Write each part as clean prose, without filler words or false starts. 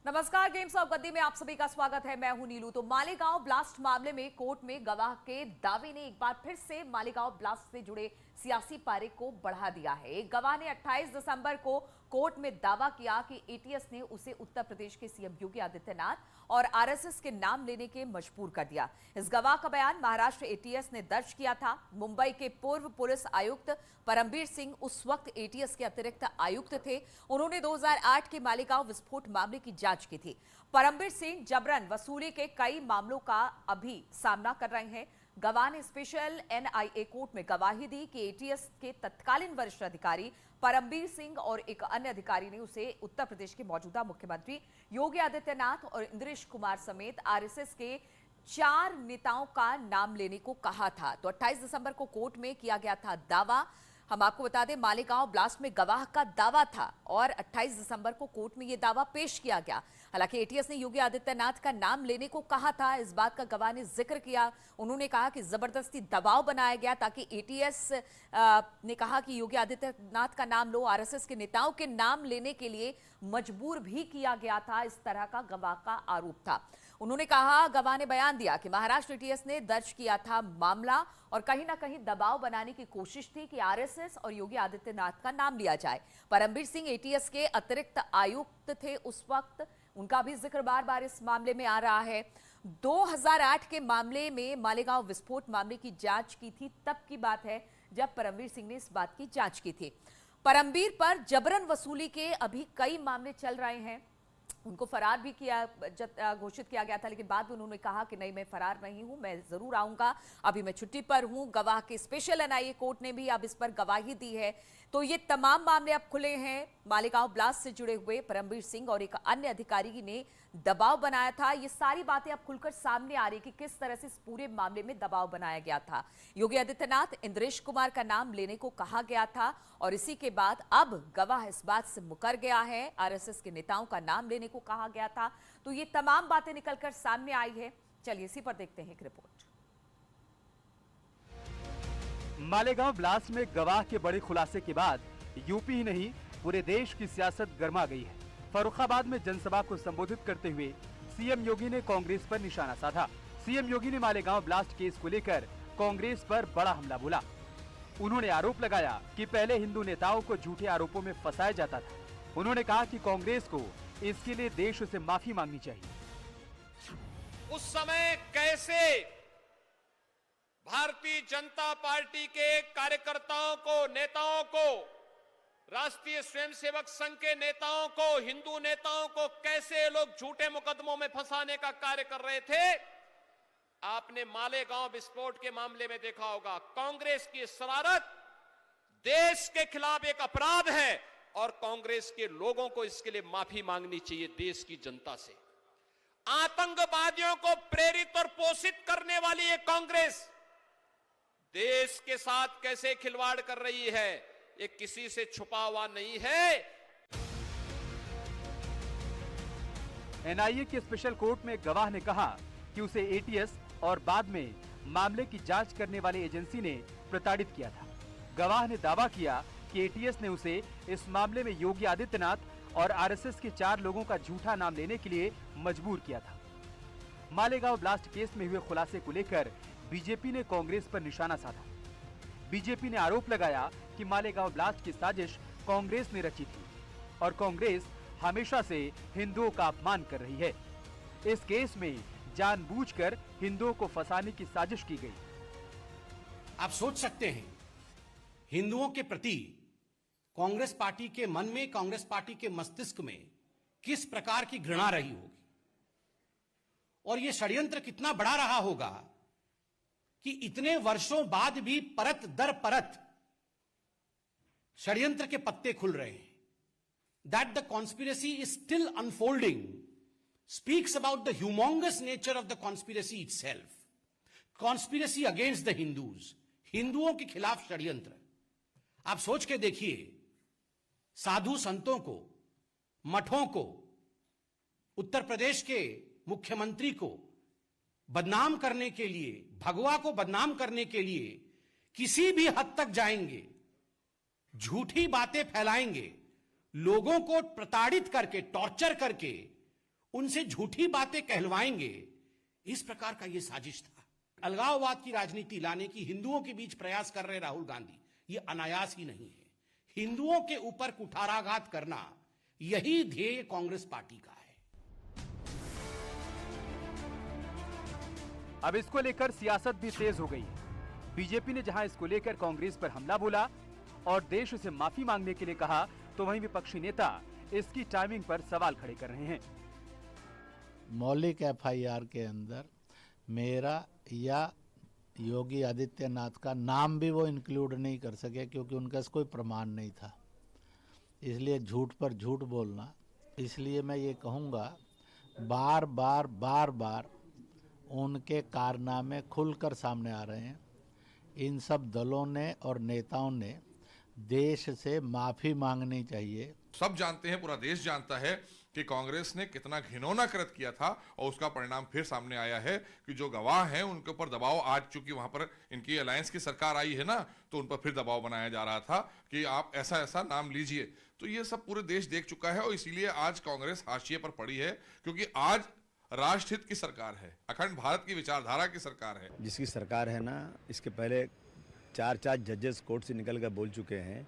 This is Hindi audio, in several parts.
नमस्कार, गेम्स ऑफ गद्दी में आप सभी का स्वागत है। मैं हूं नीलू। तो मालेगांव ब्लास्ट मामले में कोर्ट में गवाह के दावे ने एक बार फिर से मालेगांव ब्लास्ट से जुड़े सियासी पारे को बढ़ा दिया है। एक गवाह ने 28 दिसंबर को कोर्ट में दावा किया कि एटीएस ने उसे उत्तर प्रदेश के सीएम योगी आदित्यनाथ और आरएसएस के नाम लेने के मजबूर कर दिया। इस गवाह का बयान महाराष्ट्र एटीएस ने दर्ज किया था। मुंबई के पूर्व पुलिस आयुक्त परमबीर सिंह उस वक्त एटीएस के अतिरिक्त आयुक्त थे। उन्होंने 2008 के मालेगांव विस्फोट मामले की जांच की थी। परमबीर सिंह जबरन वसूली के कई मामलों का अभी सामना कर रहे हैं। गवाह ने स्पेशल एनआईए कोर्ट में गवाही दी कि एटीएस के तत्कालीन वरिष्ठ अधिकारी परमबीर सिंह और एक अन्य अधिकारी ने उसे उत्तर प्रदेश के मौजूदा मुख्यमंत्री योगी आदित्यनाथ और इंद्रेश कुमार समेत आरएसएस के 4 नेताओं का नाम लेने को कहा था। तो 28 दिसंबर को कोर्ट में किया गया था दावा। हम आपको बता दें, मालेगांव ब्लास्ट में गवाह का दावा था और 28 दिसंबर को कोर्ट में यह दावा पेश किया गया। हालांकि एटीएस ने योगी आदित्यनाथ का नाम लेने को कहा था। इस बात का गवाह ने जिक्र किया। उन्होंने कहा कि जबरदस्ती दबाव बनाया गया ताकि एटीएस ने कहा कि योगी आदित्यनाथ का नाम लो। आरएसएस के नेताओं के नाम लेने के लिए मजबूर भी किया गया था। इस तरह का गवाह का आरोप था। उन्होंने कहा, गवाह ने बयान दिया कि महाराष्ट्र एटीएस ने दर्ज किया था मामला और कहीं ना कहीं दबाव बनाने की कोशिश थी कि आरएसएस और योगी आदित्यनाथ का नाम लिया जाए। परमबीर सिंह एटीएस के अतिरिक्त आयुक्त थे उस वक्त। उनका भी जिक्र बार बार इस मामले में आ रहा है। 2008 के मामले में मालेगांव विस्फोट मामले की जांच की थी। तब की बात है जब परमबीर सिंह ने इस बात की जांच की थी। परमबीर पर जबरन वसूली के अभी कई मामले चल रहे हैं। उनको फरार भी किया घोषित किया गया था, लेकिन बाद में उन्होंने कहा कि नहीं, मैं फरार नहीं हूं, मैं जरूर आऊंगा, अभी मैं छुट्टी पर हूं। गवाह के स्पेशल एनआईए कोर्ट ने भी अब इस पर गवाही दी है। तो ये तमाम मामले अब खुले हैं। मालेगांव ब्लास्ट से जुड़े हुए परमबीर सिंह और एक अन्य अधिकारी ने दबाव बनाया था। ये सारी बातें अब खुलकर सामने आ रही कि किस तरह से इस पूरे मामले में दबाव बनाया गया था। योगी आदित्यनाथ, इंद्रेश कुमार का नाम लेने को कहा गया था और इसी के बाद अब गवाह इस बात से मुकर गया है। आरएसएस के नेताओं का नाम लेने को कहा गया था। तो ये तमाम बातें निकलकर सामने आई है। चलिए इसी पर देखते हैं एक रिपोर्ट। मालेगांव ब्लास्ट में गवाह के बड़े खुलासे के बाद यूपी ही नहीं पूरे देश की सियासत गर्मा गई है। फर्रुखाबाद में जनसभा को संबोधित करते हुए सीएम योगी ने कांग्रेस पर निशाना साधा। सीएम योगी ने मालेगांव ब्लास्ट केस को लेकर कांग्रेस पर बड़ा हमला बोला। उन्होंने आरोप लगाया कि पहले हिंदू नेताओं को झूठे आरोपों में फंसाया जाता था। उन्होंने कहा कि कांग्रेस को इसके लिए देश से माफी मांगनी चाहिए। उस समय कैसे भारतीय जनता पार्टी के कार्यकर्ताओं को, नेताओं को, राष्ट्रीय स्वयंसेवक संघ के नेताओं को, हिंदू नेताओं को कैसे लोग झूठे मुकदमों में फंसाने का कार्य कर रहे थे, आपने मालेगांव विस्फोट के मामले में देखा होगा। कांग्रेस की शरारत देश के खिलाफ एक अपराध है और कांग्रेस के लोगों को इसके लिए माफी मांगनी चाहिए देश की जनता से। आतंकवादियों को प्रेरित और पोषित करने वाली ये कांग्रेस देश के साथ कैसे खिलवाड़ कर रही है, ये किसी से छुपा हुआ नहीं है। एनआईए के स्पेशल कोर्ट में गवाह ने कहा कि उसे एटीएस और बाद में मामले की जांच करने वाली एजेंसी ने प्रताड़ित किया था। गवाह ने दावा किया कि एटीएस ने उसे इस मामले में योगी आदित्यनाथ और आरएसएस के 4 लोगों का झूठा नाम लेने के लिए मजबूर किया था। मालेगांव ब्लास्ट केस में हुए खुलासे को लेकर बीजेपी ने कांग्रेस पर निशाना साधा। बीजेपी ने आरोप लगाया कि मालेगांव ब्लास्ट की साजिश कांग्रेस ने रची थी और कांग्रेस हमेशा से हिंदुओं का अपमान कर रही है। इस केस में जानबूझकर हिंदुओं को फंसाने की साजिश की गई। आप सोच सकते हैं हिंदुओं के प्रति कांग्रेस पार्टी के मन में, कांग्रेस पार्टी के मस्तिष्क में किस प्रकार की घृणा रही होगी और यह षड्यंत्र कितना बड़ा रहा होगा कि इतने वर्षों बाद भी परत दर परत षड्यंत्र के पत्ते खुल रहे हैं। That the conspiracy is still unfolding speaks about the humongous nature of the conspiracy itself. Conspiracy against the Hindus, हिंदुओं के खिलाफ षड्यंत्र। आप सोच के देखिए, साधु संतों को, मठों को, उत्तर प्रदेश के मुख्यमंत्री को बदनाम करने के लिए, भगवा को बदनाम करने के लिए किसी भी हद तक जाएंगे, झूठी बातें फैलाएंगे, लोगों को प्रताड़ित करके, टॉर्चर करके उनसे झूठी बातें कहलवाएंगे, इस प्रकार का यह साजिश था। अलगाववाद की राजनीति लाने की हिंदुओं के बीच प्रयास कर रहे राहुल गांधी, ये अनायास ही नहीं है। हिंदुओं के ऊपर कुठाराघात करना, यही ध्येय कांग्रेस पार्टी का है। अब इसको लेकर सियासत भी तेज हो गई है। बीजेपी ने जहां इसको लेकर कांग्रेस पर हमला बोला और देश से माफी मांगने के लिए कहा, तो वहीं विपक्षी नेता इसकी टाइमिंग पर सवाल खड़े कर रहे हैं। मौलिक एफआईआर के अंदर मेरा या योगी आदित्यनाथ का नाम भी वो इंक्लूड नहीं कर सके, क्योंकि उनका कोई प्रमाण नहीं था। इसलिए झूठ पर झूठ बोलना। इसलिए मैं ये कहूँगा, बार बार उनके कारनामे खुलकर सामने आ रहे हैं। इन सब दलों ने और नेताओं ने देश से माफी मांगनी चाहिए। सब जानते हैं, पूरा देश जानता है कि कांग्रेस ने कितना घिनौना कृत्य किया था और उसका परिणाम फिर सामने आया है कि जो गवाह हैं उनके ऊपर दबाव, आज चूंकि वहां पर इनकी अलायंस की सरकार आई है ना, तो उन पर फिर दबाव बनाया जा रहा था कि आप ऐसा ऐसा नाम लीजिए। तो ये सब पूरे देश देख चुका है और इसीलिए आज कांग्रेस हाशिए पर पड़ी है, क्योंकि आज राष्ट्रहित की सरकार है, अखंड भारत की विचारधारा की सरकार है। जिसकी सरकार है ना, इसके पहले 4 जजेस कोर्ट से निकल कर बोल चुके हैं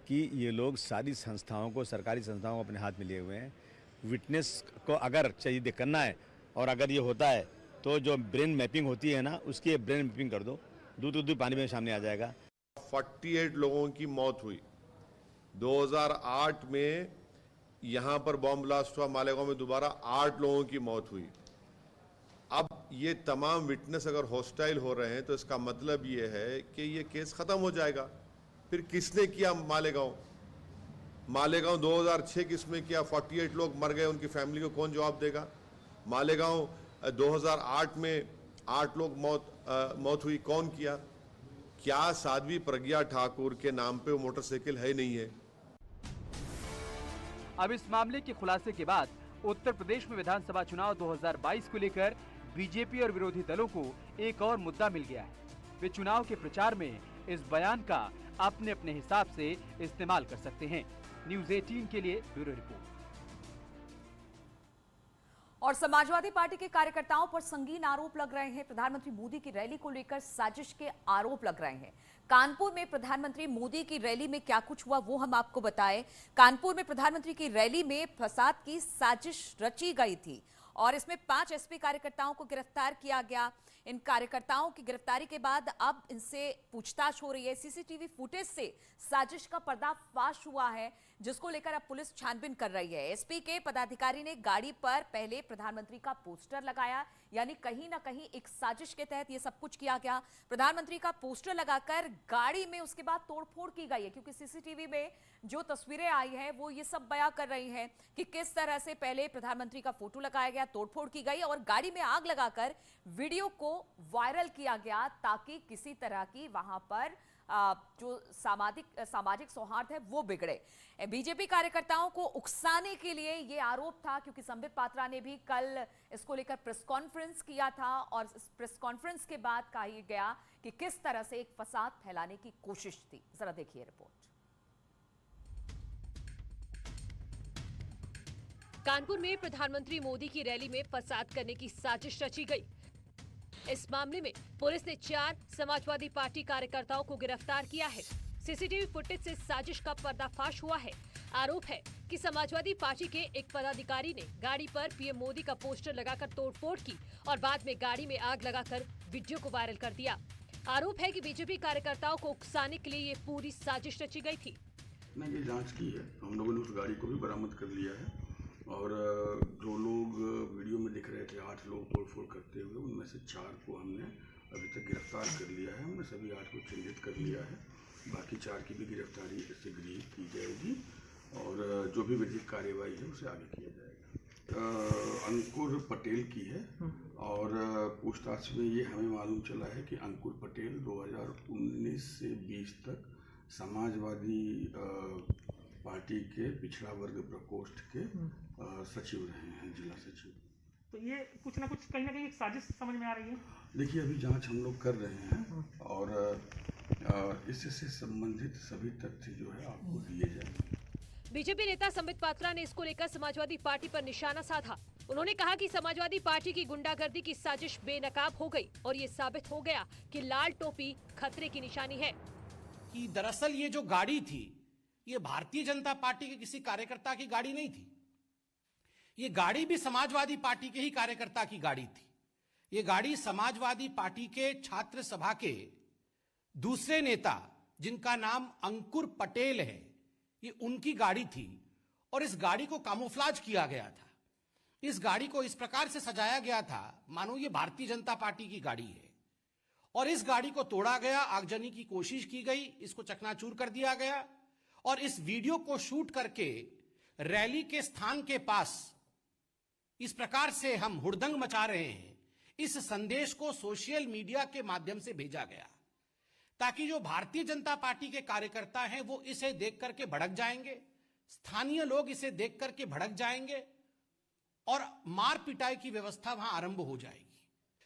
कि ये लोग सारी संस्थाओं को, सरकारी संस्थाओं को अपने हाथ में लिए हुए हैं। विटनेस को अगर चाहिए करना है और अगर ये होता है तो जो ब्रेन मैपिंग होती है ना, उसकी ब्रेन मैपिंग कर दो, दूध पानी में सामने आ जाएगा। 48 लोगों की मौत हुई। 2008 में यहां पर बॉम्ब ब्लास्ट हुआ मालेगांव में, दोबारा 8 लोगों की मौत हुई। अब ये तमाम विटनेस अगर हॉस्टाइल हो रहे हैं तो इसका मतलब ये है कि ये केस खत्म हो जाएगा। फिर किसने किया मालेगांव 2006 किसमें किया? 48 लोग मर गए, उनकी फैमिली को कौन जवाब देगा? मालेगांव 2008 में 8 लोग मौत हुई, कौन किया? क्या साध्वी प्रज्ञा ठाकुर के नाम पे वो मोटरसाइकिल है नहीं है? अब इस मामले के खुलासे के बाद उत्तर प्रदेश में विधानसभा चुनाव 2022 को लेकर बीजेपी और विरोधी दलों को एक और मुद्दा मिल गया है। वे चुनाव के प्रचार में इस बयान का अपने अपने हिसाब से इस्तेमाल कर सकते हैं। न्यूज़ 18 के लिए ब्यूरो रिपोर्ट। और समाजवादी पार्टी के कार्यकर्ताओं पर संगीन आरोप लग रहे हैं। प्रधानमंत्री मोदी की रैली को लेकर साजिश के आरोप लग रहे हैं। कानपुर में प्रधानमंत्री मोदी की रैली में क्या कुछ हुआ वो हम आपको बताएं। कानपुर में प्रधानमंत्री की रैली में फसाद की साजिश रची गई थी और इसमें 5 एसपी कार्यकर्ताओं को गिरफ्तार किया गया। इन कार्यकर्ताओं की गिरफ्तारी के बाद अब इनसे पूछताछ हो रही है। सीसीटीवी फुटेज से साजिश का पर्दाफाश हुआ है, जिसको लेकर अब पुलिस छानबीन कर रही है। एसपी के पदाधिकारी ने गाड़ी पर पहले प्रधानमंत्री का पोस्टर लगाया, यानी कहीं ना कहीं एक साजिश के तहत यह सब कुछ किया गया। प्रधानमंत्री का पोस्टर लगाकर गाड़ी में उसके बाद तोड़फोड़ की गई है, क्योंकि सीसीटीवी में जो तस्वीरें आई हैं वो ये सब बयां कर रही हैं कि किस तरह से पहले प्रधानमंत्री का फोटो लगाया गया, तोड़फोड़ की गई और गाड़ी में आग लगाकर वीडियो को वायरल किया गया, ताकि किसी तरह की वहां पर जो सामाजिक सौहार्द है वो बिगड़े। बीजेपी कार्यकर्ताओं को उकसाने के लिए ये आरोप था, क्योंकि संबित पात्रा ने भी कल इसको लेकर प्रेस कॉन्फ्रेंस किया था और इस प्रेस कॉन्फ्रेंस के बाद कहा गया कि किस तरह से एक फसाद फैलाने की कोशिश थी। जरा देखिए रिपोर्ट। कानपुर में प्रधानमंत्री मोदी की रैली में फसाद करने की साजिश रची गई। इस मामले में पुलिस ने 4 समाजवादी पार्टी कार्यकर्ताओं को गिरफ्तार किया है। सीसीटीवी फुटेज से साजिश का पर्दाफाश हुआ है। आरोप है कि समाजवादी पार्टी के एक पदाधिकारी ने गाड़ी पर पीएम मोदी का पोस्टर लगाकर तोड़फोड़ की और बाद में गाड़ी में आग लगाकर वीडियो को वायरल कर दिया। आरोप है कि बीजेपी कार्यकर्ताओं को उकसाने के लिए ये पूरी साजिश रची गई थी। ये जांच की है, हम लोगों ने उस गाड़ी को भी बरामद कर लिया है और जो लोग वीडियो में दिख रहे थे 8 लोग तोड़फोड़ करते हुए, उनमें से 4 को हमने अभी तक गिरफ्तार कर लिया है। हमने सभी 8 को चिन्हित कर लिया है। बाकी 4 की भी गिरफ्तारी शीघ्र ही की जाएगी और जो भी विधिक कार्यवाही है उसे आगे किया जाएगा। अंकुर पटेल की है और पूछताछ में ये हमें मालूम चला है कि अंकुर पटेल 2019 से 20 तक समाजवादी पार्टी के पिछड़ा वर्ग प्रकोष्ठ के सचिव रहे हैं, जिला सचिव। तो ये कुछ ना कुछ कहीं ना कहीं एक साजिश समझ में आ रही है। देखिए, अभी जांच हम लोग कर रहे हैं और इससे संबंधित सभी तथ्य जो है आपको दिए जाएंगे। बीजेपी नेता संबित पात्रा ने इसको लेकर समाजवादी पार्टी पर निशाना साधा। उन्होंने कहा कि समाजवादी पार्टी की गुंडागर्दी की साजिश बेनकाब हो गई और ये साबित हो गया कि लाल टोपी खतरे की निशानी है। कि दरअसल ये जो गाड़ी थी, ये भारतीय जनता पार्टी के किसी कार्यकर्ता की गाड़ी नहीं थी। ये गाड़ी भी समाजवादी पार्टी के ही कार्यकर्ता की गाड़ी थी। ये गाड़ी समाजवादी पार्टी के छात्र सभा के दूसरे नेता, जिनका नाम अंकुर पटेल है, ये उनकी गाड़ी थी और इस गाड़ी को कामोफ्लाज किया गया था। इस गाड़ी को इस प्रकार से सजाया गया था मानो ये भारतीय जनता पार्टी की गाड़ी है और इस गाड़ी को तोड़ा गया, आगजनी की कोशिश की गई, इसको चकनाचूर कर दिया गया और इस वीडियो को शूट करके रैली के स्थान के पास इस प्रकार से हम हुड़दंग मचा रहे हैं, इस संदेश को सोशल मीडिया के माध्यम से भेजा गया ताकि जो भारतीय जनता पार्टी के कार्यकर्ता हैं वो इसे देख करके भड़क जाएंगे, स्थानीय लोग इसे देख करके भड़क जाएंगे और मार पिटाई की व्यवस्था वहां आरंभ हो जाएगी।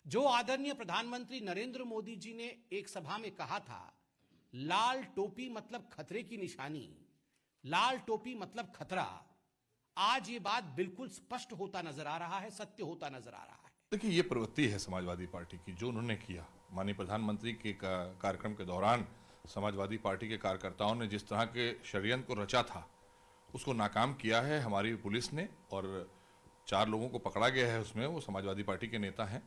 जो आदरणीय प्रधानमंत्री नरेंद्र मोदी जी ने एक सभा में कहा था, लाल टोपी मतलब खतरे की निशानी, लाल टोपी मतलब खतरा, आज ये बात बिल्कुल स्पष्ट होता नजर आ रहा है, सत्य होता नजर आ रहा है। देखिए, ये प्रवृत्ति है समाजवादी पार्टी की जो उन्होंने किया। माननीय प्रधानमंत्री के कार्यक्रम के दौरान समाजवादी पार्टी के कार्यकर्ताओं ने जिस तरह के षड्यंत्र को रचा था उसको नाकाम किया है हमारी पुलिस ने और 4 लोगों को पकड़ा गया है, उसमें वो समाजवादी पार्टी के नेता हैं।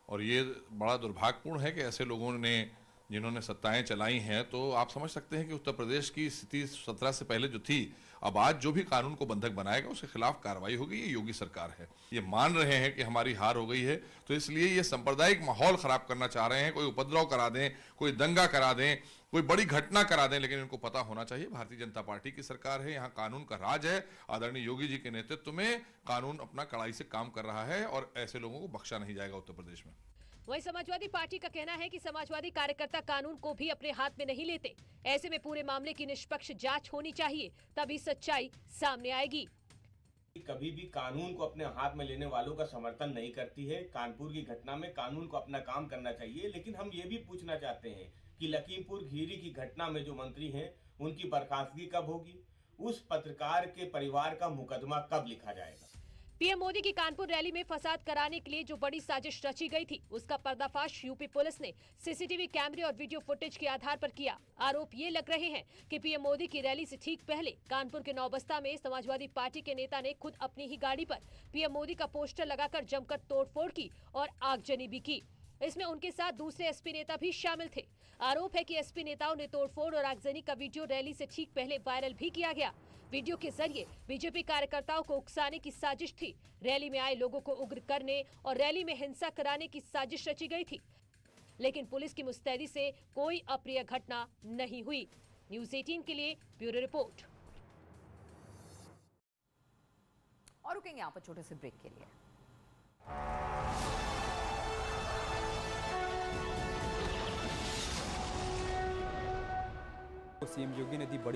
और ये बड़ा दुर्भाग्यपूर्ण है कि ऐसे लोगों ने जिन्होंने सत्ताएं चलाई हैं, तो आप समझ सकते हैं कि उत्तर प्रदेश की स्थिति 17 से पहले जो थी, अब आज जो भी कानून को बंधक बनाएगा उसके खिलाफ कार्रवाई होगी। ये योगी सरकार है, ये मान रहे हैं कि हमारी हार हो गई है, तो इसलिए ये सांप्रदायिक माहौल खराब करना चाह रहे हैं। कोई उपद्रव करा दें, कोई दंगा करा दें, कोई बड़ी घटना करा दें, लेकिन इनको पता होना चाहिए भारतीय जनता पार्टी की सरकार है, यहाँ कानून का राज है। आदरणीय योगी जी के नेतृत्व में कानून अपना कड़ाई से काम कर रहा है और ऐसे लोगों को बख्शा नहीं जाएगा उत्तर प्रदेश में। वहीं समाजवादी पार्टी का कहना है कि समाजवादी कार्यकर्ता कानून को भी अपने हाथ में नहीं लेते। ऐसे में पूरे मामले की निष्पक्ष जांच होनी चाहिए, तभी सच्चाई सामने आएगी। कभी भी कानून को अपने हाथ में लेने वालों का समर्थन नहीं करती है। कानपुर की घटना में कानून को अपना काम करना चाहिए, लेकिन हम ये भी पूछना चाहते हैं कि लखीमपुर खीरी की घटना में जो मंत्री हैं उनकी बर्खास्तगी कब होगी? उस पत्रकार के परिवार का मुकदमा कब लिखा जाएगा? पीएम मोदी की कानपुर रैली में फसाद कराने के लिए जो बड़ी साजिश रची गई थी, उसका पर्दाफाश यूपी पुलिस ने सीसीटीवी कैमरे और वीडियो फुटेज के आधार पर किया। आरोप ये लग रहे हैं कि पीएम मोदी की रैली से ठीक पहले कानपुर के नौबस्ता में समाजवादी पार्टी के नेता ने खुद अपनी ही गाड़ी पर पीएम मोदी का पोस्टर लगाकर जमकर तोड़फोड़ की और आगजनी भी की। इसमें उनके साथ दूसरे एसपी नेता भी शामिल थे। आरोप है कि एसपी नेताओं ने तोड़फोड़ और आगजनी का वीडियो रैली से ठीक पहले वायरल भी किया गया। वीडियो के जरिए बीजेपी कार्यकर्ताओं को उकसाने की साजिश थी। रैली में आए लोगों को उग्र करने और रैली में हिंसा कराने की साजिश रची गई थी, लेकिन पुलिस की मुस्तैदी से कोई अप्रिय घटना नहीं हुई। न्यूज़ 18 के लिए ब्यूरो रिपोर्ट। और रुकेंगे यहाँ पर छोटे से ब्रेक के लिए। सीएम योगी ने दी बड़ी